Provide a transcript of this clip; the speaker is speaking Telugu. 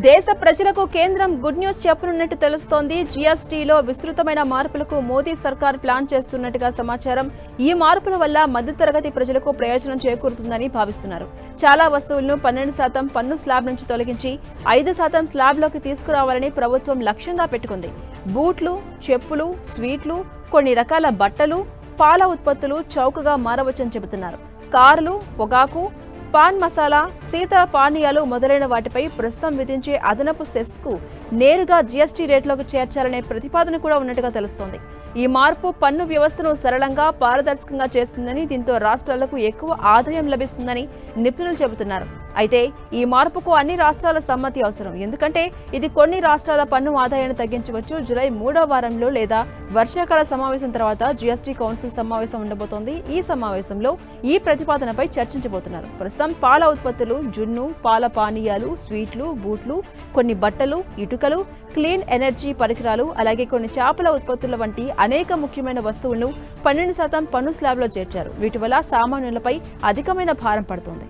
దేశ ప్రజలకు కేంద్రం గుడ్ న్యూస్ చెప్పనున్నట్టు తెలుస్తోంది. జీఎస్టీలో విస్తృతమైన మార్పులకు మోదీ సర్కార్ ప్లాన్ చేస్తున్నట్టుగా సమాచారం. ఈ మార్పుల వల్ల మధ్యతరగతి ప్రజలకు ప్రయోజనం చేకూరుతుందని భావిస్తున్నారు. చాలా వస్తువులను 12% పన్ను స్లాబ్ నుంచి తొలగించి 5% స్లాబ్లోకి తీసుకురావాలని ప్రభుత్వం లక్ష్యంగా పెట్టుకుంది. బూట్లు, చెప్పులు, స్వీట్లు, కొన్ని రకాల బట్టలు, పాల ఉత్పత్తులు చౌకగా మారవచ్చని చెబుతున్నారు. కార్లు, పొగాకు, పాన్ మసాలా, శీతల పానీయాలు మొదలైన వాటిపై ప్రస్తుతం విధించే అదనపు సెస్కు నేరుగా జీఎస్టీ రేట్లోకి చేర్చాలనే ప్రతిపాదన కూడా ఉన్నట్టుగా తెలుస్తోంది. ఈ మార్పు పన్ను వ్యవస్థను సరళంగా, పారదర్శకంగా చేస్తుందని, దీంతో రాష్ట్రాలకు ఎక్కువ ఆదాయం లభిస్తుందని నిపుణులు చెబుతున్నారు. అయితే ఈ మార్పుకు అన్ని రాష్ట్రాల సమ్మతి అవసరం. ఎందుకంటే ఇది కొన్ని రాష్ట్రాల పన్ను ఆదాయాన్ని తగ్గించవచ్చు. జూలై 3వ వారంలో లేదా వర్షాకాల సమావేశం తర్వాత జీఎస్టీ కౌన్సిల్ సమావేశం ఉండబోతోంది. ఈ సమావేశంలో ఈ ప్రతిపాదనపై చర్చించబోతున్నారు. ప్రస్తుతం పాల ఉత్పత్తులు, జున్ను, పాల పానీయాలు, స్వీట్లు, బూట్లు, కొన్ని బట్టలు, ఇటుకలు, క్లీన్ ఎనర్జీ పరికరాలు, అలాగే కొన్ని చేపల ఉత్పత్తుల వంటి అనేక ముఖ్యమైన వస్తువులను 12% పన్ను స్లాబ్లో చేర్చారు. వీటి వల్ల సామాన్యులపై అధికమైన భారం పడుతుంది.